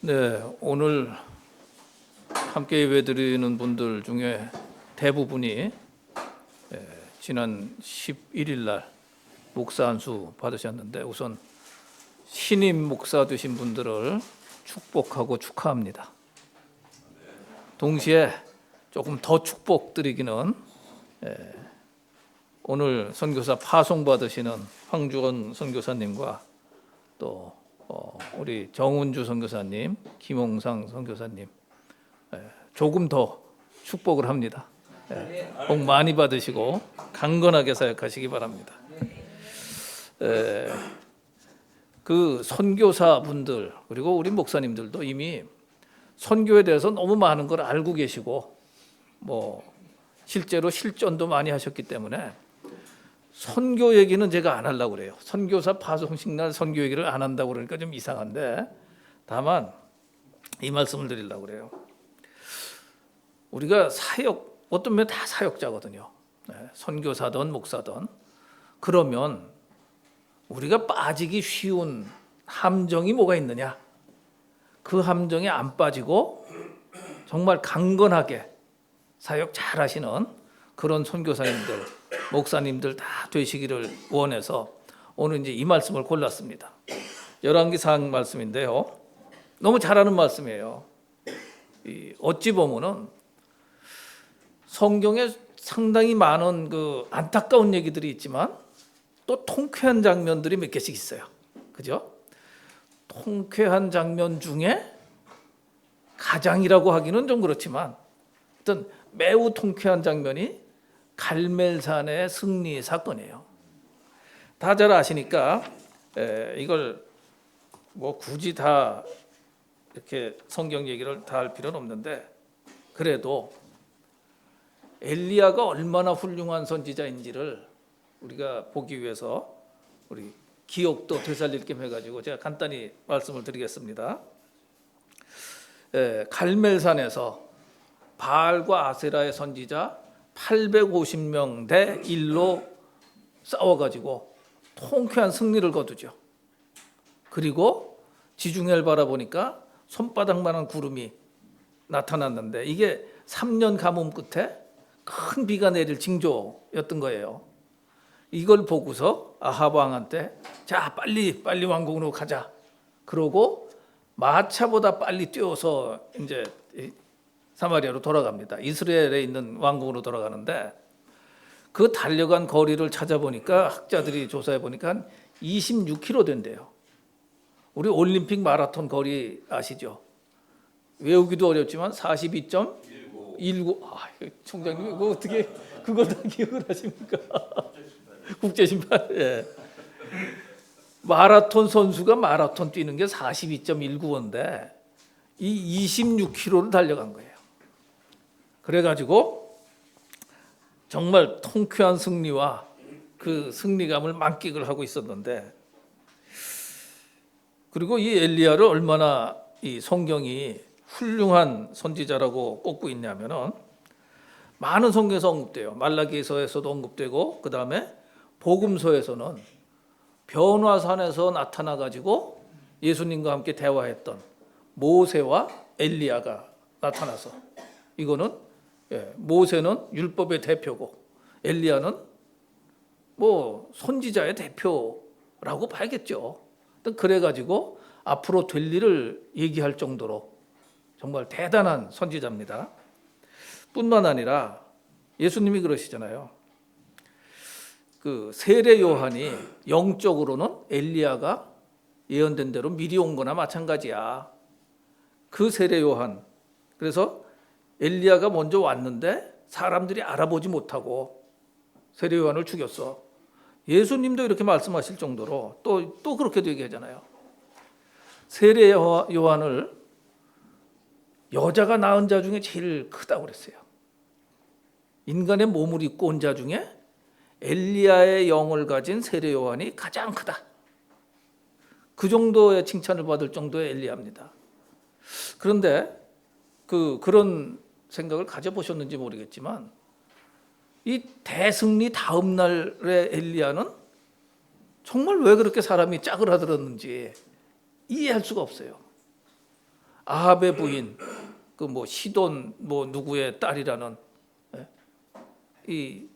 네, 오늘 함께 예배드리는 분들 중에 대부분이 지난 11일 날 목사 안수 받으셨는데 우선 신임 목사 되신 분들을 축복하고 축하합니다. 동시에 조금 더 축복드리기는 오늘 선교사 파송 받으시는 황주원 선교사님과 또 우리 정운주 선교사님, 김홍상 선교사님 조금 더 축복을 합니다. 복 많이 받으시고 강건하게 사역하시기 바랍니다. 그 선교사분들 그리고 우리 목사님들도 이미 선교에 대해서 너무 많은 걸 알고 계시고 실제로 실전도 많이 하셨기 때문에 선교 얘기는 제가 안 하려고 그래요. 선교사 파송식 날 선교 얘기를 안 한다고 그러니까 좀 이상한데 다만 이 말씀을 드리려고 그래요. 우리가 사역, 어떤 면 다 사역자거든요. 선교사든 목사든. 그러면 우리가 빠지기 쉬운 함정이 뭐가 있느냐? 그 함정에 안 빠지고 정말 강건하게 사역 잘 하시는 그런 선교사님들, 목사님들 다 되시기를 원해서 오늘 이제 이 말씀을 골랐습니다. 열왕기상 말씀인데요. 너무 잘하는 말씀이에요. 어찌 보면은 성경에 상당히 많은 그 안타까운 얘기들이 있지만 또 통쾌한 장면들이 몇 개씩 있어요. 그죠? 통쾌한 장면 중에 가장이라고 하기는 좀 그렇지만 어떤 매우 통쾌한 장면이 갈멜산의 승리 사건이에요. 다 잘 아시니까 이걸 굳이 다 이렇게 성경 얘기를 다 할 필요는 없는데 그래도 엘리야가 얼마나 훌륭한 선지자인지를 우리가 보기 위해서 우리 기억도 되살릴 겸 해가지고 제가 간단히 말씀을 드리겠습니다. 갈멜산에서 바알과 아세라의 선지자 850명 대 1로 싸워가지고 통쾌한 승리를 거두죠. 그리고 지중해를 바라보니까 손바닥만한 구름이 나타났는데 이게 3년 가뭄 끝에 큰 비가 내릴 징조였던 거예요. 이걸 보고서 아합 왕한테 자 빨리 왕궁으로 가자. 그러고 마차보다 빨리 뛰어서 이제 사마리아로 돌아갑니다. 이스라엘에 있는 왕궁으로 돌아가는데 그 달려간 거리를 찾아보니까 학자들이 조사해 보니까 한 26km 된대요. 우리 올림픽 마라톤 거리 아시죠? 외우기도 어렵지만 42.19. 총장님 이거 어떻게 그거 다 기억을 하십니까? 국제심판. 예. 마라톤 선수가 마라톤 뛰는 게 42.19인데 이 26km를 달려간 거예요. 그래가지고 정말 통쾌한 승리와 그 승리감을 만끽을 하고 있었는데 그리고 이 엘리야를 얼마나 이 성경이 훌륭한 선지자라고 꼽고 있냐면은 많은 성경에서 언급돼요. 말라기서에서도 언급되고 그 다음에 복음서에서는 변화산에서 나타나 가지고 예수님과 함께 대화했던 모세와 엘리야가 나타나서 이거는 모세는 율법의 대표고 엘리야는 선지자의 대표라고 봐야겠죠. 그래가지고 앞으로 될 일을 얘기할 정도로 정말 대단한 선지자입니다. 뿐만 아니라 예수님이 그러시잖아요. 그 세례 요한이 영적으로는 엘리야가 예언된 대로 미리 온 거나 마찬가지야. 그 세례 요한. 그래서 엘리야가 먼저 왔는데 사람들이 알아보지 못하고 세례 요한을 죽였어. 예수님도 이렇게 말씀하실 정도로 또 그렇게도 얘기하잖아요. 세례 요한을 여자가 낳은 자 중에 제일 크다고 그랬어요. 인간의 몸을 입고 온 자 중에 엘리야의 영을 가진 세례 요한이 가장 크다. 그 정도의 칭찬을 받을 정도의 엘리야입니다. 그런데 그런 생각을 가져보셨는지 모르겠지만 이 대승리 다음 날의 엘리야는 정말 왜 그렇게 사람이 짜그라들었는지 이해할 수가 없어요. 아합의 부인 그 뭐 시돈 뭐 누구의 딸이라는 이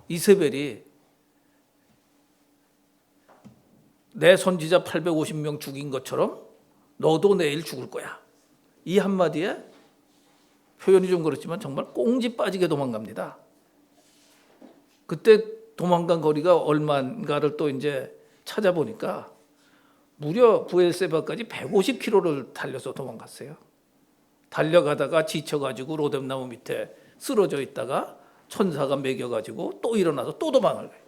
이세벨이 내 선지자 850명 죽인 것처럼 너도 내일 죽을 거야. 이 한마디에 표현이 좀 그렇지만 정말 꽁지 빠지게 도망갑니다. 그때 도망간 거리가 얼마인가를 또 이제 찾아보니까 무려 부엘세바까지 150km를 달려서 도망갔어요. 달려가다가 지쳐가지고 로뎀나무 밑에 쓰러져 있다가 천사가 먹여가지고 또 일어나서 또 도망을 가요.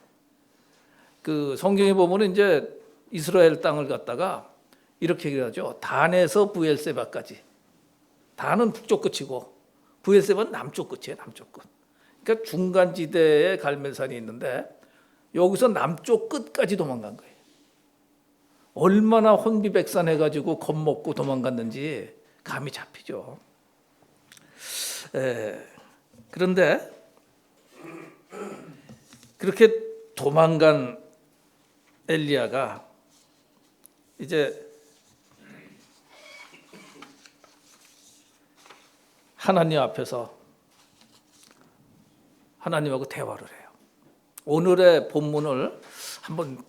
그 성경에 보면 이제 이스라엘 땅을 갖다가 이렇게 얘기하죠. 단에서 부엘세바까지. 단은 북쪽 끝이고 부엘세바는 남쪽 끝이에요. 남쪽 끝. 그러니까 중간 지대에 갈멜산이 있는데 여기서 남쪽 끝까지 도망간 거예요. 얼마나 혼비백산해가지고 겁먹고 도망갔는지 감이 잡히죠. 그런데 그렇게 도망간 엘리야가 이제 하나님 앞에서 하나님하고 대화를 해요. 오늘의 본문을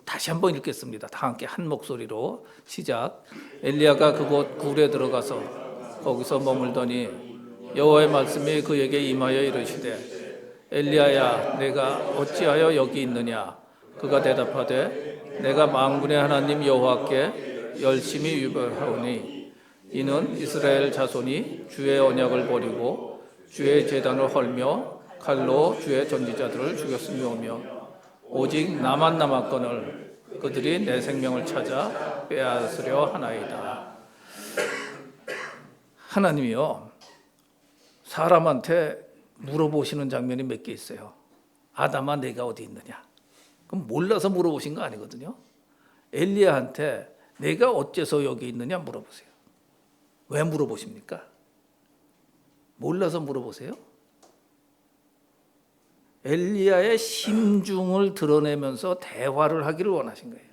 다시 한번 읽겠습니다. 다 함께 한 목소리로 시작. 엘리야가 그곳 굴에 들어가서 거기서 머물더니 여호와의 말씀이 그에게 임하여 이르시되 엘리야야 내가 어찌하여 여기 있느냐. 그가 대답하되 내가 만군의 하나님 여호와께 열심히 유별하오니 이는 이스라엘 자손이 주의 언약을 버리고 주의 제단을 헐며 칼로 주의 전지자들을 죽였으며오며 오직 나만 남았거늘 그들이 내 생명을 찾아 빼앗으려 하나이다. 하나님이요 사람한테 물어보시는 장면이 몇 개 있어요. 아담아 내가 어디 있느냐. 그럼 몰라서 물어보신 거 아니거든요. 엘리야한테 내가 어째서 여기 있느냐 물어보세요. 왜 물어보십니까? 몰라서 물어보세요. 엘리야의 심중을 드러내면서 대화를 하기를 원하신 거예요.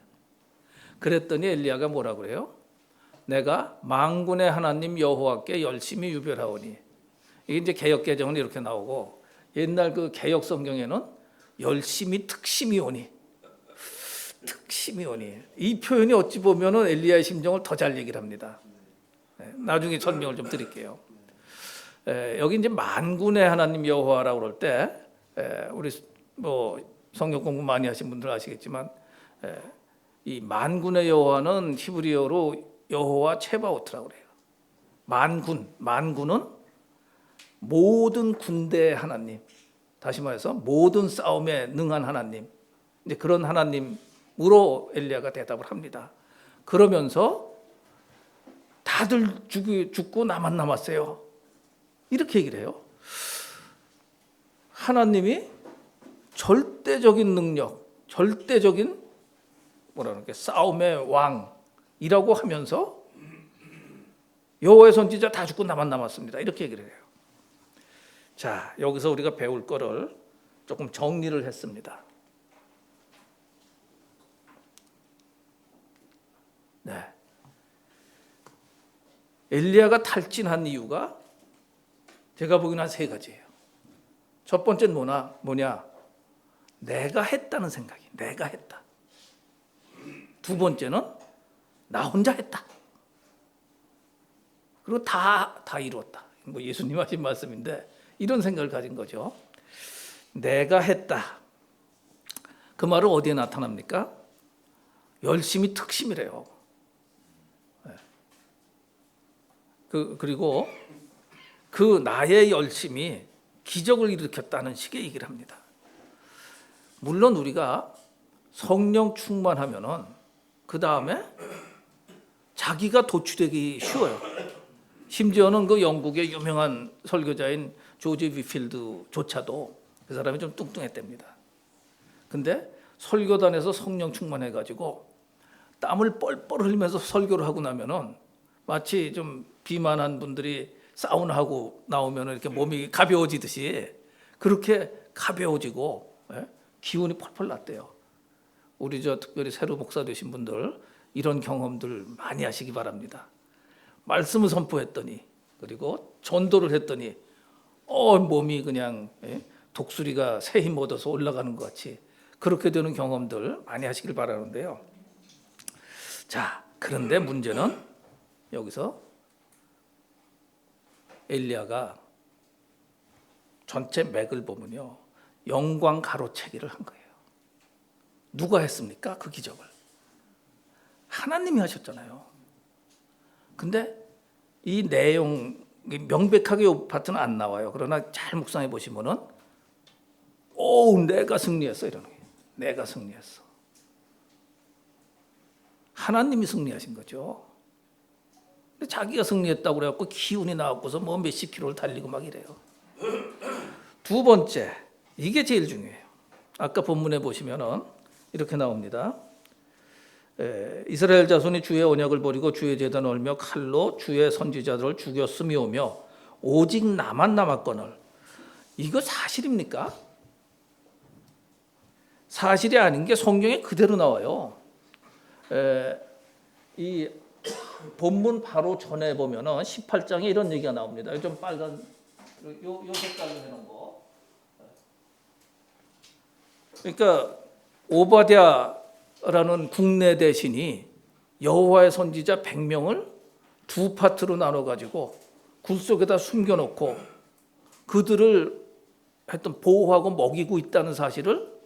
그랬더니 엘리야가 뭐라고 그래요? 내가 만군의 하나님 여호와께 열심히 유별하오니. 이게 이제 개역 개정은 이렇게 나오고 옛날 그 개역 성경에는 열심히 특심이 오니. 특심이 오니. 이 표현이 어찌 보면은 엘리야의 심정을 더 잘 얘기를 합니다. 나중에 설명을 좀 드릴게요. 여기 이제 만군의 하나님 여호와라고 그럴 때 우리 뭐 성경 공부 많이 하신 분들 아시겠지만 이 만군의 여호와는 히브리어로 여호와 체바오트라고 그래요. 만군은 모든 군대의 하나님. 다시 말해서 모든 싸움에 능한 하나님. 이제 그런 하나님으로 엘리야가 대답을 합니다. 그러면서 다들 죽고 나만 남았어요. 이렇게 얘기를 해요. 하나님이 절대적인 능력, 절대적인 뭐라는 게 싸움의 왕이라고 하면서 여호와의 선지자 다 죽고 나만 남았습니다. 이렇게 얘기를 해요. 자, 여기서 우리가 배울 거를 조금 정리를 했습니다. 네. 엘리야가 탈진한 이유가 제가 보기에는 한 세 가지예요. 첫 번째는 뭐냐? 내가 했다는 생각이. 내가 했다. 두 번째는 나 혼자 했다. 그리고 다 이루었다. 뭐 예수님 하신 말씀인데 이런 생각을 가진 거죠. 내가 했다. 그 말은 어디에 나타납니까? 열심히 특심이래요. 그리고 그 나의 열심이 기적을 일으켰다는 식의 얘기를 합니다. 물론 우리가 성령 충만하면은 그 다음에 자기가 도취되기 쉬워요. 심지어는 그 영국의 유명한 설교자인 조지 위필드조차도 그 사람이 좀 뚱뚱했답니다. 근데 설교단에서 성령 충만해가지고 땀을 뻘뻘 흘리면서 설교를 하고 나면은 마치 좀 비만한 분들이 사우나하고 나오면 이렇게 몸이 가벼워지듯이 그렇게 가벼워지고 기운이 펄펄 났대요. 우리 특별히 새로 목사 되신 분들 이런 경험들 많이 하시기 바랍니다. 말씀을 선포했더니 그리고 전도를 했더니 몸이 그냥 독수리가 새 힘 얻어서 올라가는 것 같이 그렇게 되는 경험들 많이 하시길 바라는데요. 자, 그런데 문제는 여기서 엘리야가 전체 맥을 보면요, 영광 가로채기를 한 거예요. 누가 했습니까? 그 기적을 하나님이 하셨잖아요. 근데 이 내용 명백하게 이 파트는 안 나와요. 그러나 잘 묵상해 보시면은 내가 승리했어 이러는 거예요. 내가 승리했어. 하나님이 승리하신 거죠. 근데 자기가 승리했다고 그래갖고 기운이 나왔고서 뭐 몇십 킬로를 달리고 막 이래요. 두 번째, 이게 제일 중요해요. 아까 본문에 보시면은 이렇게 나옵니다. 이스라엘 자손이 주의 언약을 버리고 주의 제단을 얼며 칼로 주의 선지자들을 죽였음이오며 오직 나만 남았거늘. 이거 사실입니까? 사실이 아닌 게 성경에 그대로 나와요. 이 본문 바로 전에 보면은 18장에 이런 얘기가 나옵니다. 좀 빨간 요 색깔로 해놓은 거. 그러니까 오바댜라는 국내 대신이 여호와의 선지자 100명을 두 파트로 나눠 가지고 굴 속에다 숨겨놓고 그들을 하여튼 보호하고 먹이고 있다는 사실을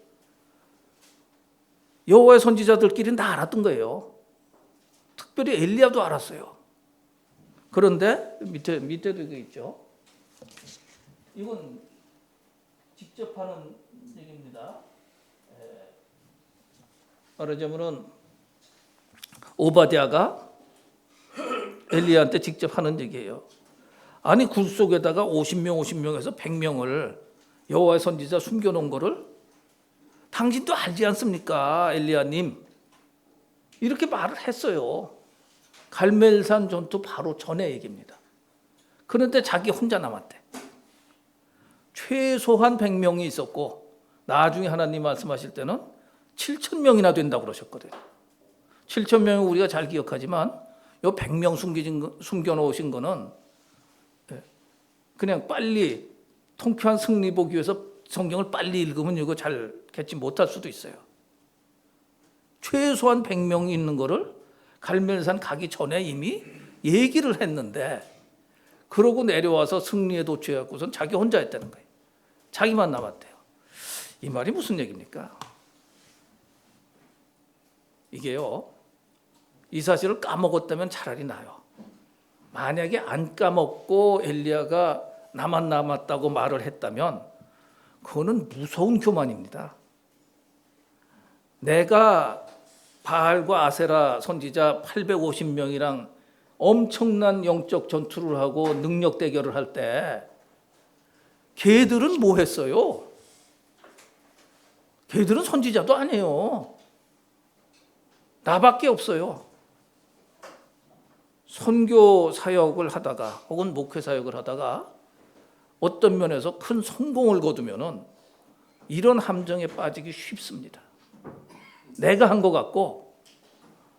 여호와의 선지자들끼리는 다 알았던 거예요. 특별히 엘리야도 알았어요. 그런데 밑에도 이게 있죠. 이건 직접 하는 얘기입니다. 말하자면은 오바댜가 엘리야한테 직접 하는 얘기예요. 아니 굴 속에다가 50명에서 100명을 여호와의 선지자 숨겨놓은 거를 당신도 알지 않습니까, 엘리야님? 이렇게 말을 했어요. 갈멜산 전투 바로 전에 얘기입니다. 그런데 자기 혼자 남았대. 최소한 100명이 있었고 나중에 하나님 말씀하실 때는 7,000명이나 된다고 그러셨거든요. 7,000명은 우리가 잘 기억하지만 요 100명 숨겨놓으신 거는 그냥 빨리 통쾌한 승리 보기 위해서 성경을 빨리 읽으면 이거 잘 캐치 못할 수도 있어요. 최소한 100명이 있는 거를 갈멜산 가기 전에 이미 얘기를 했는데 그러고 내려와서 승리에 도취해갖고선 자기 혼자 했다는 거예요. 자기만 남았대요. 이 말이 무슨 얘기입니까? 이게요, 이 사실을 까먹었다면 차라리 나요. 만약에 안 까먹고 엘리야가 나만 남았다고 말을 했다면 그거는 무서운 교만입니다. 내가 바알과 아세라 선지자 850명이랑 엄청난 영적 전투를 하고 능력 대결을 할 때 걔들은 뭐 했어요? 걔들은 선지자도 아니에요. 나밖에 없어요. 선교 사역을 하다가 혹은 목회 사역을 하다가 어떤 면에서 큰 성공을 거두면은 이런 함정에 빠지기 쉽습니다. 내가 한 것 같고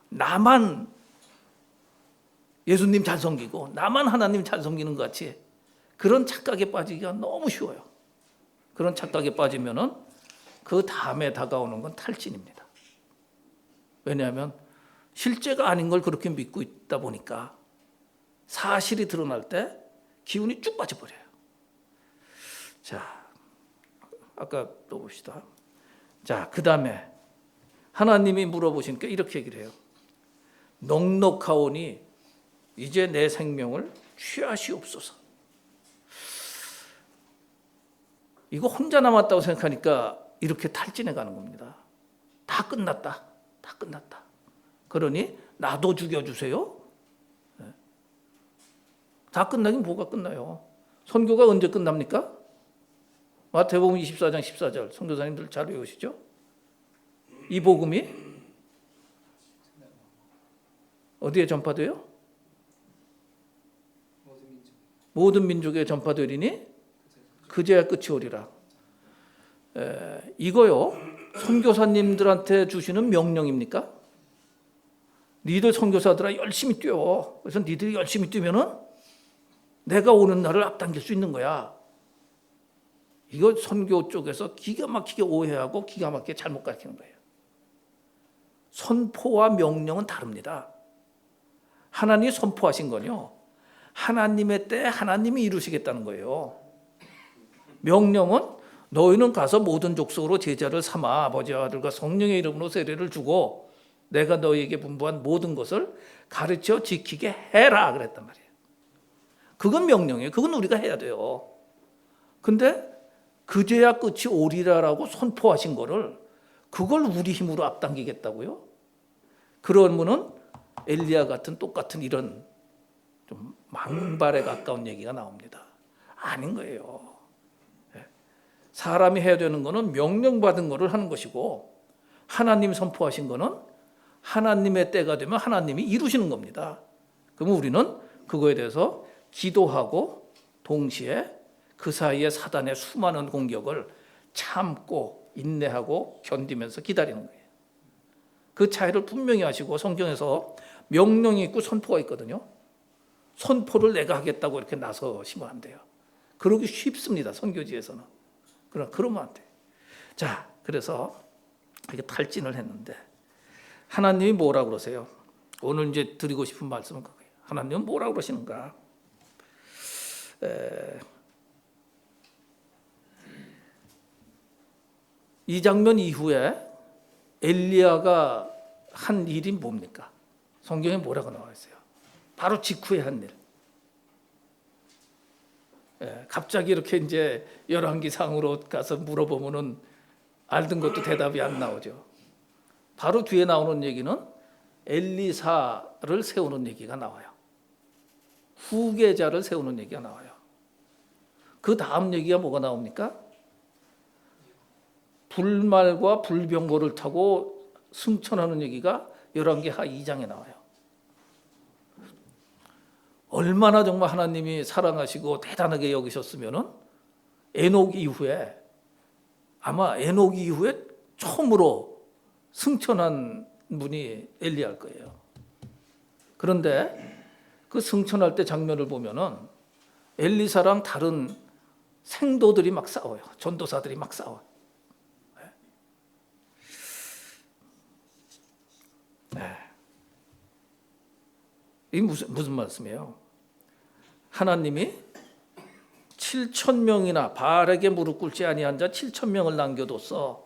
나만 예수님 잘 섬기고 나만 하나님 잘 섬기는 것 같이 그런 착각에 빠지기가 너무 쉬워요. 그런 착각에 빠지면은 그 다음에 다가오는 건 탈진입니다. 왜냐하면 실제가 아닌 걸 그렇게 믿고 있다 보니까 사실이 드러날 때 기운이 쭉 빠져버려요. 자, 아까 또 봅시다. 자, 그 다음에 하나님이 물어보시니까 이렇게 얘기를 해요. 넉넉하오니 이제 내 생명을 취하시옵소서. 이거 혼자 남았다고 생각하니까 이렇게 탈진해 가는 겁니다. 다 끝났다. 다 끝났다. 그러니 나도 죽여주세요. 다 끝나긴 뭐가 끝나요. 선교가 언제 끝납니까? 마태복음 24장 14절 선교사님들 잘 외우시죠? 이 복음이 어디에 전파돼요? 모든 민족에 전파되리니 그제야 끝이 오리라. 이거요 선교사님들한테 주시는 명령입니까? 니들 선교사들아 열심히 뛰어. 그래서 니들이 열심히 뛰면은 내가 오는 날을 앞당길 수 있는 거야. 이거 선교 쪽에서 기가 막히게 오해하고 기가 막히게 잘못 가르치는 거예요. 선포와 명령은 다릅니다. 하나님이 선포하신 건요, 하나님의 때 하나님이 이루시겠다는 거예요. 명령은 너희는 가서 모든 족속으로 제자를 삼아 아버지와 아들과 성령의 이름으로 세례를 주고 내가 너희에게 분부한 모든 것을 가르쳐 지키게 해라 그랬단 말이에요. 그건 명령이에요. 그건 우리가 해야 돼요. 근데 그제야 끝이 오리라라고 선포하신 거를 그걸 우리 힘으로 앞당기겠다고요? 그러면은 엘리야 같은 똑같은 이런 좀 망발에 가까운 얘기가 나옵니다. 아닌 거예요. 사람이 해야 되는 거는 명령받은 거를 하는 것이고 하나님 선포하신 거는 하나님의 때가 되면 하나님이 이루시는 겁니다. 그러면 우리는 그거에 대해서 기도하고 동시에 그 사이에 사단의 수많은 공격을 참고 인내하고 견디면서 기다리는 거예요. 그 차이를 분명히 하시고 성경에서 명령이 있고 선포가 있거든요. 선포를 내가 하겠다고 이렇게 나서시면 안 돼요. 그러기 쉽습니다. 선교지에서는. 그러면 안 돼요. 자, 그래서 이렇게 탈진을 했는데 하나님이 뭐라고 그러세요? 오늘 이제 드리고 싶은 말씀은 그거예요. 하나님은 뭐라고 그러시는가? 이 장면 이후에 엘리야가 한 일이 뭡니까? 성경에 뭐라고 나와 있어요? 바로 직후에 한 일. 갑자기 이렇게 이제 열왕기상으로 가서 물어보면은 알던 것도 대답이 안 나오죠. 바로 뒤에 나오는 얘기는 엘리사를 세우는 얘기가 나와요. 후계자를 세우는 얘기가 나와요. 그 다음 얘기가 뭐가 나옵니까? 불말과 불병거를 타고 승천하는 얘기가 열왕기하 2장에 나와요. 얼마나 정말 하나님이 사랑하시고 대단하게 여기셨으면은 에녹 이후에 아마 에녹 이후에 처음으로 승천한 분이 엘리야일 거예요. 그런데 그 승천할 때 장면을 보면은 엘리사랑 다른 생도들이 막 싸워요. 전도사들이 막 싸워요. 이게 무슨 말씀이에요? 하나님이 7,000명이나 바알에게 무릎 꿇지 아니한 자 7,000명을 남겨뒀어.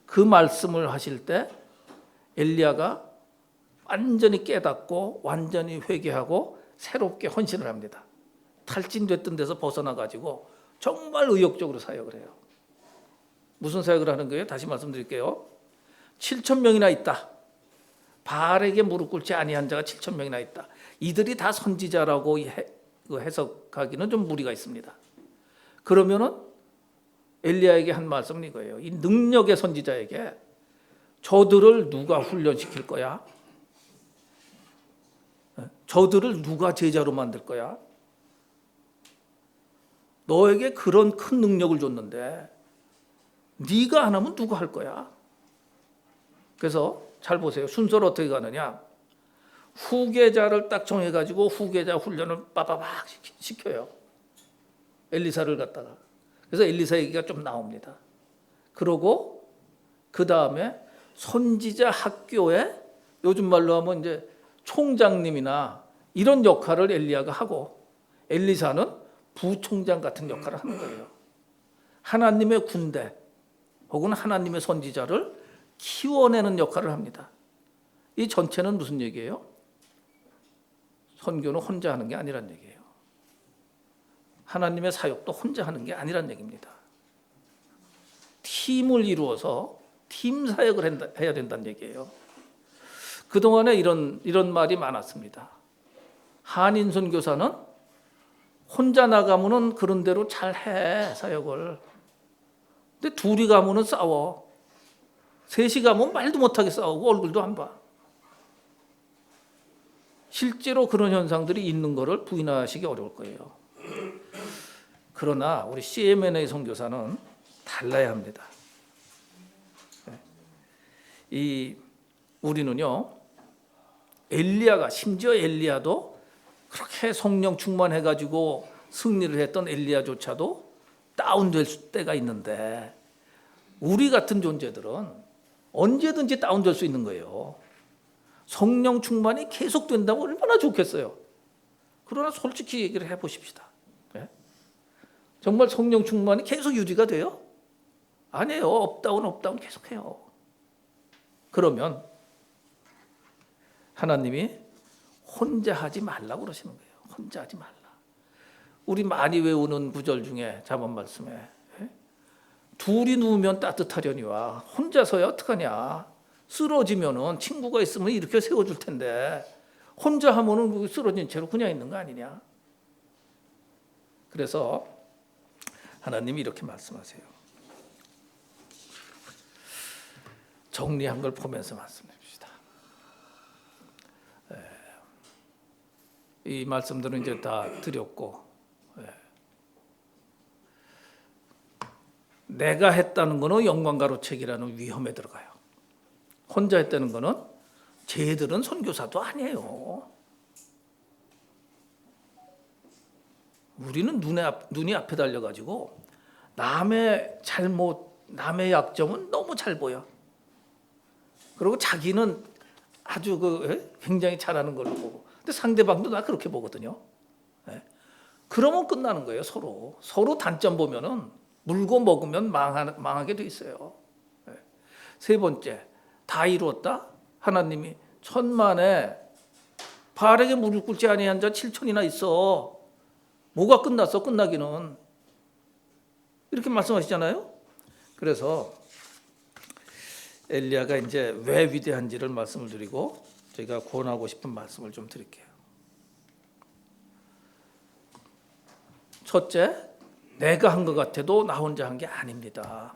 그 말씀을 하실 때 엘리야가 완전히 깨닫고 완전히 회개하고 새롭게 헌신을 합니다. 탈진됐던 데서 벗어나가지고 정말 의욕적으로 사역을 해요. 무슨 사역을 하는 거예요? 다시 말씀드릴게요. 7,000명이나 있다. 바알에게 무릎 꿇지 아니한 자가 7,000명이나 있다. 이들이 다 선지자라고 해석하기는 좀 무리가 있습니다. 그러면은 엘리야에게 한 말씀은 이거예요. 이 능력의 선지자에게 저들을 누가 훈련시킬 거야? 저들을 누가 제자로 만들 거야? 너에게 그런 큰 능력을 줬는데 네가 안 하면 누가 할 거야? 그래서 잘 보세요. 순서를 어떻게 가느냐? 후계자를 딱 정해가지고 후계자 훈련을 빠바박 시켜요. 엘리사를 갖다가. 그래서 엘리사 얘기가 좀 나옵니다. 그러고 그 다음에 선지자 학교에 요즘 말로 하면 이제 총장님이나 이런 역할을 엘리야가 하고 엘리사는 부총장 같은 역할을 하는 거예요. 하나님의 군대 혹은 하나님의 선지자를 키워내는 역할을 합니다. 이 전체는 무슨 얘기예요? 선교는 혼자 하는 게 아니란 얘기예요. 하나님의 사역도 혼자 하는 게 아니란 얘기입니다. 팀을 이루어서 팀 사역을 해야 된다는 얘기예요. 그동안에 이런 말이 많았습니다. 한인 선교사는 혼자 나가면은 그런 대로 잘해 사역을. 근데 둘이 가면은 싸워. 셋이 가면 말도 못하게 싸우고 얼굴도 안 봐. 실제로 그런 현상들이 있는 것을 부인하시기 어려울 거예요. 그러나 우리 CMNA 선교사는 달라야 합니다. 우리는요 심지어 엘리야도 그렇게 성령 충만해가지고 승리를 했던 엘리야조차도 다운될 때가 있는데 우리 같은 존재들은 언제든지 다운될 수 있는 거예요. 성령 충만이 계속 된다면 얼마나 좋겠어요. 그러나 솔직히 얘기를 해보십시다. 네? 정말 성령 충만이 계속 유지가 돼요? 아니에요. 업다운 계속해요. 그러면 하나님이 혼자 하지 말라고 그러시는 거예요. 혼자 하지 말라. 우리 많이 외우는 구절 중에 잠언 말씀에 둘이 누우면 따뜻하려니와 혼자서야 어떡하냐. 쓰러지면은 친구가 있으면 이렇게 세워줄 텐데 혼자 하면은 쓰러진 채로 그냥 있는 거 아니냐. 그래서 하나님이 이렇게 말씀하세요. 정리한 걸 보면서 말씀해 봅시다. 이 말씀들은 이제 다 드렸고, 내가 했다는 거는 영광가로책이라는 위험에 들어가요. 혼자 했다는 거는 쟤들은 선교사도 아니에요. 우리는 눈이 앞에 달려가지고 남의 잘못, 남의 약점은 너무 잘 보여. 그리고 자기는 아주 굉장히 잘하는 걸로 보고, 근데 상대방도 나 그렇게 보거든요. 그러면 끝나는 거예요. 서로 단점 보면은 물고 먹으면 망하게 돼 있어요. 세 번째, 다 이루었다. 하나님이 천만에 발에게 무릎 꿇지 아니한 자 7천이나 있어. 뭐가 끝났어? 끝나기는 이렇게 말씀하시잖아요. 그래서 엘리야가 이제 왜 위대한지를 말씀을 드리고 제가 권하고 싶은 말씀을 좀 드릴게요. 첫째, 내가 한 것 같아도 나 혼자 한 게 아닙니다.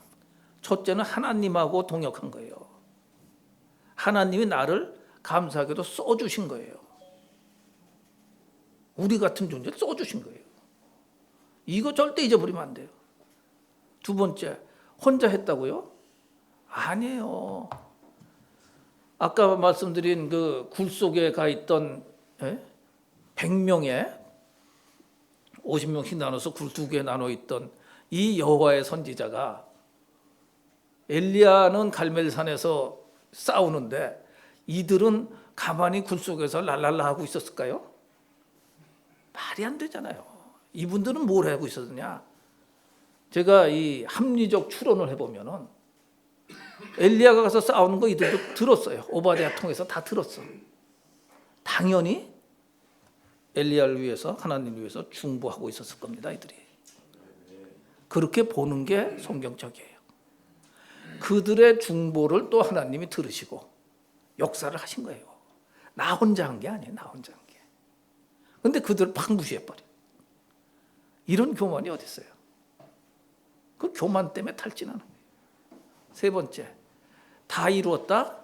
첫째는 하나님하고 동역한 거예요. 하나님이 나를 감사하게도 써주신 거예요. 우리 같은 존재를 써주신 거예요. 이거 절대 잊어버리면 안 돼요. 두 번째, 혼자 했다고요? 아니에요. 아까 말씀드린 그 굴 속에 가 있던 100명에 50명씩 나눠서 굴 2개 나눠 있던 이 여호와의 선지자가 엘리야는 갈멜산에서 싸우는데 이들은 가만히 굴 속에서 랄랄라 하고 있었을까요? 말이 안 되잖아요. 이분들은 뭘 하고 있었느냐? 제가 이 합리적 추론을 해보면은 엘리야가 가서 싸우는 거 이들도 들었어요. 오바댜 통해서 다 들었어. 당연히 엘리야를 위해서, 하나님을 위해서 중보하고 있었을 겁니다. 이들이. 그렇게 보는 게 성경적이에요. 그들의 중보를 또 하나님이 들으시고 역사를 하신 거예요. 나 혼자 한 게 아니에요. 나 혼자 한 게. 근데 그들을 팍 무시해버려. 이런 교만이 어디 있어요? 그 교만 때문에 탈진하는 거예요. 세 번째, 다 이루었다.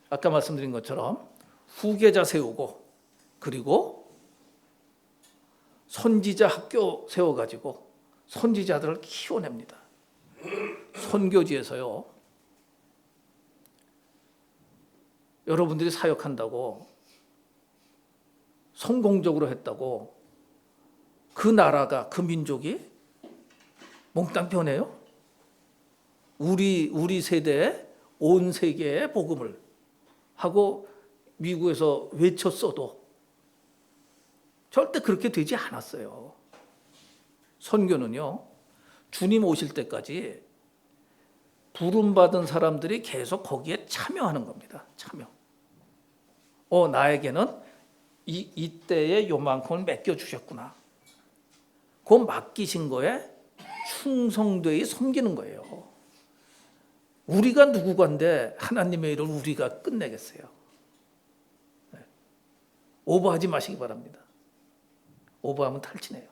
아까 말씀드린 것처럼 후계자 세우고 그리고 선지자 학교 세워가지고 선지자들을 키워냅니다. 선교지에서요. 여러분들이 사역한다고 성공적으로 했다고 그 나라가, 그 민족이 몽땅 변해요? 우리 세대에 온 세계에 복음을 하고 미국에서 외쳤어도 절대 그렇게 되지 않았어요. 선교는요, 주님 오실 때까지 부름받은 사람들이 계속 거기에 참여하는 겁니다. 참여. 나에게는 이때에 요만큼을 맡겨주셨구나. 그 맡기신 거에 충성되이 섬기는 거예요. 우리가 누구간데 하나님의 일을 우리가 끝내겠어요. 오버하지 마시기 바랍니다. 오버하면 탈진해요.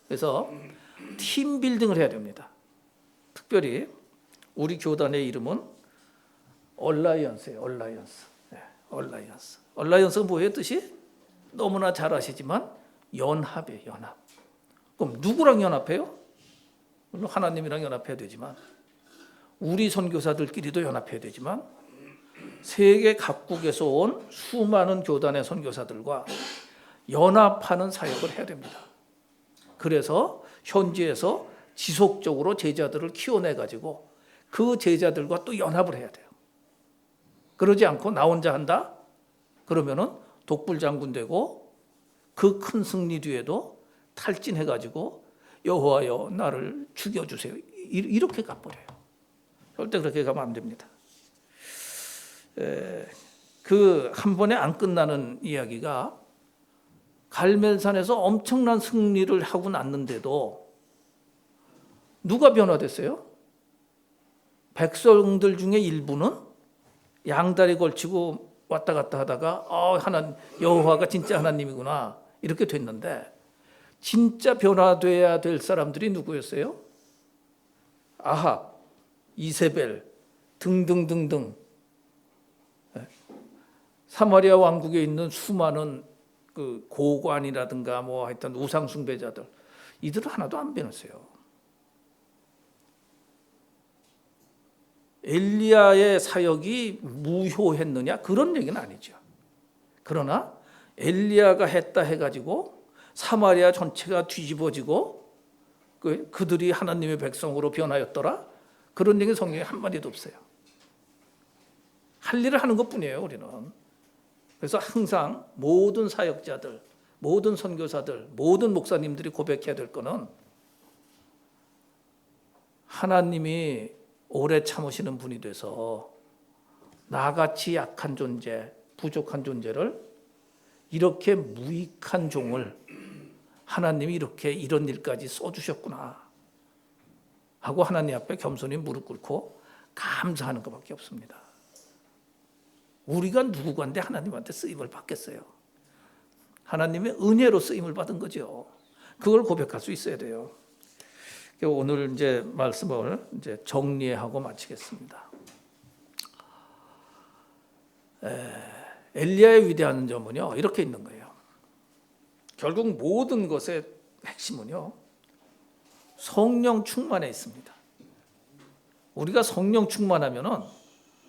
그래서 팀 빌딩을 해야 됩니다. 특별히 우리 교단의 이름은 얼라이언스예요. 얼라이언스. 얼라이언스가 뭐예요? 뜻이? 너무나 잘 아시지만 연합이에요. 연합. 그럼 누구랑 연합해요? 물론 하나님이랑 연합해야 되지만 우리 선교사들끼리도 연합해야 되지만 세계 각국에서 온 수많은 교단의 선교사들과 연합하는 사역을 해야 됩니다. 그래서 현지에서 지속적으로 제자들을 키워내 가지고 그 제자들과 또 연합을 해야 돼요. 그러지 않고 나 혼자 한다? 그러면은 독불장군 되고 그 큰 승리 뒤에도 탈진해 가지고 여호와여 나를 죽여주세요. 이렇게 가버려요. 절대 그렇게 가면 안 됩니다. 그 한 번에 안 끝나는 이야기가 갈멜산에서 엄청난 승리를 하고 났는데도 누가 변화됐어요? 백성들 중에 일부는 양다리 걸치고 왔다 갔다 하다가 여호와가 진짜 하나님이구나 이렇게 됐는데 진짜 변화돼야 될 사람들이 누구였어요? 아합, 이세벨 등등등등 사마리아 왕국에 있는 수많은 그 고관이라든가 뭐 하여튼 우상 숭배자들 이들은 하나도 안 변했어요. 엘리야의 사역이 무효했느냐 그런 얘기는 아니죠. 그러나 엘리야가 했다 해가지고 사마리아 전체가 뒤집어지고 그들이 하나님의 백성으로 변하였더라 그런 얘기 성경에 한마디도 없어요. 할 일을 하는 것뿐이에요 우리는. 그래서 항상 모든 사역자들, 모든 선교사들, 모든 목사님들이 고백해야 될 거는 하나님이 오래 참으시는 분이 돼서 나같이 약한 존재, 부족한 존재를 이렇게 무익한 종을 하나님이 이렇게 이런 일까지 써주셨구나 하고 하나님 앞에 겸손히 무릎 꿇고 감사하는 것밖에 없습니다. 우리가 누구간데 하나님한테 쓰임을 받겠어요. 하나님의 은혜로 쓰임을 받은 거죠. 그걸 고백할 수 있어야 돼요. 오늘 이제 말씀을 이제 정리하고 마치겠습니다. 엘리야의 위대한 점은요 이렇게 있는 거예요. 결국 모든 것의 핵심은요 성령 충만에 있습니다. 우리가 성령 충만하면은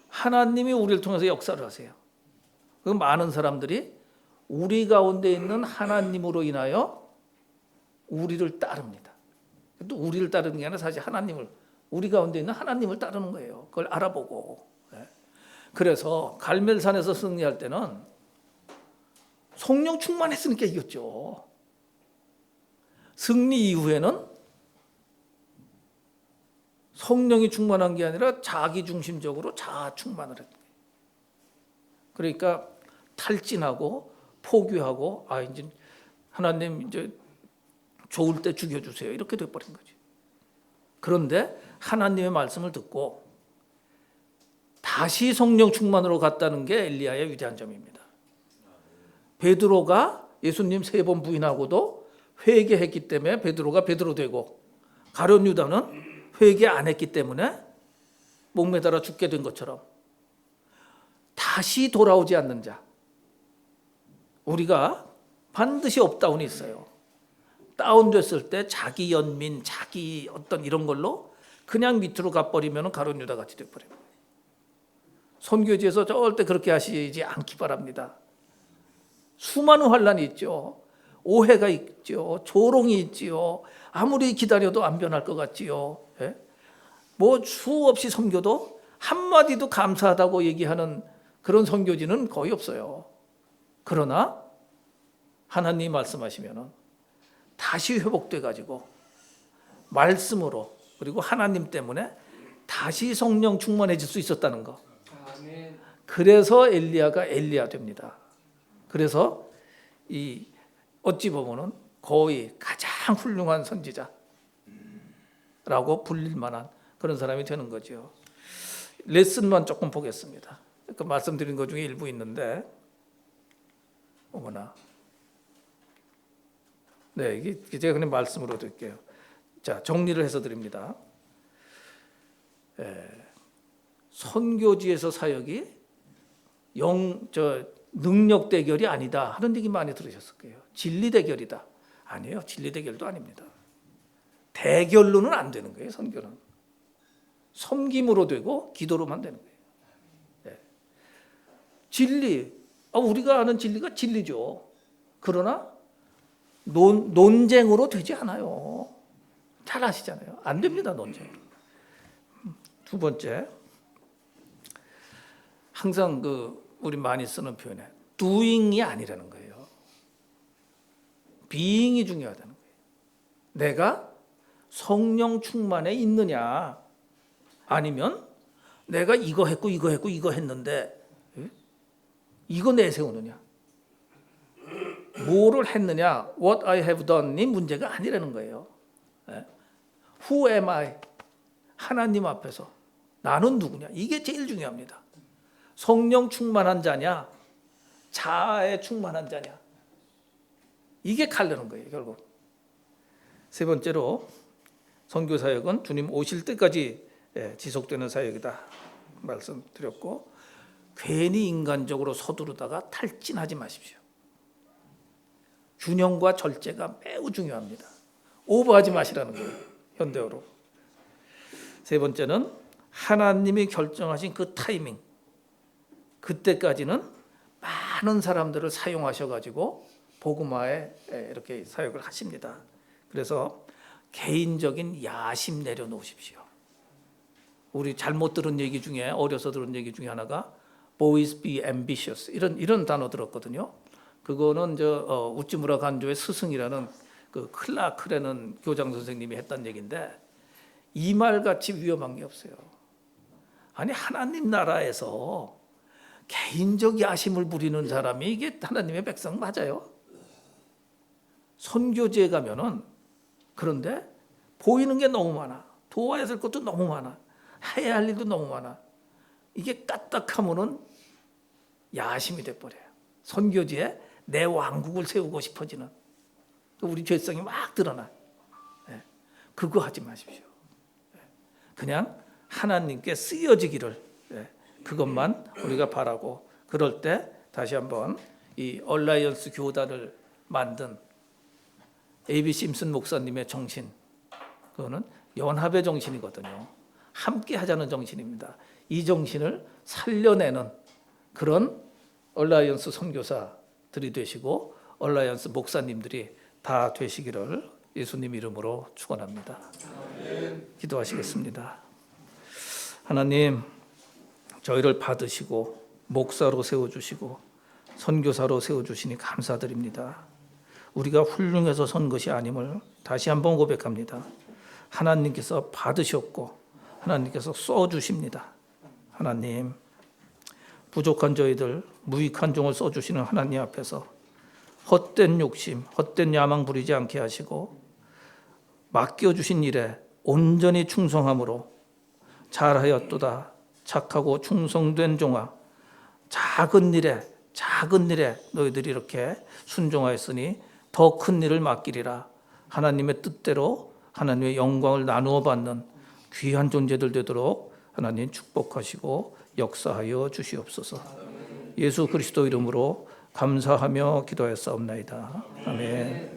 하나님이 우리를 통해서 역사를 하세요. 그 많은 사람들이 우리 가운데 있는 하나님으로 인하여 우리를 따릅니다. 또 우리를 따르는 게 아니라 사실 하나님을 우리 가운데 있는 하나님을 따르는 거예요. 그걸 알아보고. 그래서 갈멜산에서 승리할 때는 성령 충만했으니까 이겼죠. 승리 이후에는 성령이 충만한 게 아니라 자기 중심적으로 자아 충만을 했던 거예요. 그러니까 탈진하고 포기하고 이제 하나님 이제 좋을 때 죽여주세요 이렇게 돼버린 거죠. 그런데 하나님의 말씀을 듣고 다시 성령 충만으로 갔다는 게 엘리야의 위대한 점입니다. 베드로가 예수님 3번 부인하고도 회개했기 때문에 베드로가 베드로 되고 가룟 유다는 회개 안 했기 때문에 목매달아 죽게 된 것처럼 다시 돌아오지 않는 자 우리가 반드시 업다운이 있어요. 다운됐을 때 자기 연민, 자기 어떤 이런 걸로 그냥 밑으로 가버리면 가룟 유다 같이 돼버려요. 선교지에서 절대 그렇게 하시지 않기 바랍니다. 수많은 환란이 있죠. 오해가 있죠. 조롱이 있지요. 아무리 기다려도 안 변할 것 같지요. 뭐 수없이 선교도 한마디도 감사하다고 얘기하는 그런 선교지는 거의 없어요. 그러나 하나님이 말씀하시면 다시 회복돼 가지고 말씀으로 그리고 하나님 때문에 다시 성령 충만해질 수 있었다는 거. 그래서 엘리야가 엘리야 됩니다. 그래서 이 어찌 보면은 거의 가장 훌륭한 선지자라고 불릴 만한 그런 사람이 되는 거죠. 레슨만 조금 보겠습니다. 그 말씀드린 것 중에 일부 있는데, 어머나. 네, 이게 제가 그냥 말씀으로 드릴게요. 자, 정리를 해서 드립니다. 선교지에서 사역이 능력 대결이 아니다 하는 얘기 많이 들으셨을 거예요. 진리 대결이다. 아니에요. 진리 대결도 아닙니다. 대결로는 안 되는 거예요. 선교는. 섬김으로 되고 기도로만 되는 거예요. 진리, 우리가 아는 진리가 진리죠. 그러나 논쟁으로 되지 않아요. 잘 아시잖아요. 안 됩니다, 논쟁으로. 두 번째, 항상 우리 많이 쓰는 표현에 doing이 아니라는 거예요. being이 중요하다는 거예요. 내가 성령 충만에 있느냐, 아니면 내가 이거 했고 이거 했고 이거 했는데 이거 내세우느냐, 뭐를 했느냐, what I have done이 문제가 아니라는 거예요. Who am I? 하나님 앞에서 나는 누구냐, 이게 제일 중요합니다. 성령 충만한 자냐, 자아에 충만한 자냐, 이게 가르는 거예요, 결국. 세 번째로, 선교 사역은 주님 오실 때까지 지속되는 사역이다 말씀드렸고, 괜히 인간적으로 서두르다가 탈진하지 마십시오. 균형과 절제가 매우 중요합니다. 오버하지 마시라는 거예요, 현대어로. 세 번째는 하나님이 결정하신 그 타이밍, 그때까지는 많은 사람들을 사용하셔가지고 복음화에 이렇게 사역을 하십니다. 그래서 개인적인 야심 내려놓으십시오. 우리 잘못 들은 얘기 중에, 어려서 들은 얘기 중에 하나가 boys be ambitious, 이런 단어 들었거든요. 그거는 우찌무라 간조의 스승이라는 그 클라크라는 교장 선생님이 했던 얘기인데, 이 말같이 위험한 게 없어요. 아니, 하나님 나라에서 개인적 야심을 부리는 사람이 이게 하나님의 백성 맞아요? 선교지에 가면은, 그런데 보이는 게 너무 많아, 도와야 될 것도 너무 많아, 해야 할 일도 너무 많아. 이게 까딱하면은 야심이 돼버려요. 선교지에 내 왕국을 세우고 싶어지는, 우리 죄성이 막 드러나. 그거 하지 마십시오. 그냥 하나님께 쓰여지기를, 그것만 우리가 바라고, 그럴 때 다시 한번 이 얼라이언스 교단을 만든 A.B. 심슨 목사님의 정신, 그거는 연합의 정신이거든요. 함께 하자는 정신입니다. 이 정신을 살려내는 그런 얼라이언스 선교사들이 되시고 얼라이언스 목사님들이 다 되시기를 예수님 이름으로 축원합니다. 기도하시겠습니다. 하나님, 저희를 받으시고 목사로 세워주시고 선교사로 세워주시니 감사드립니다. 우리가 훌륭해서 선 것이 아님을 다시 한번 고백합니다. 하나님께서 받으셨고 하나님께서 써주십니다. 하나님, 부족한 저희들, 무익한 종을 써주시는 하나님 앞에서 헛된 욕심, 헛된 야망 부리지 않게 하시고 맡겨주신 일에 온전히 충성함으로 잘하였도다 착하고 충성된 종아, 작은 일에 너희들이 이렇게 순종하였으니 더 큰 일을 맡기리라. 하나님의 뜻대로 하나님의 영광을 나누어 받는 귀한 존재들 되도록 하나님 축복하시고 역사하여 주시옵소서. 예수 그리스도 이름으로 감사하며 기도하였사옵나이다. 아멘.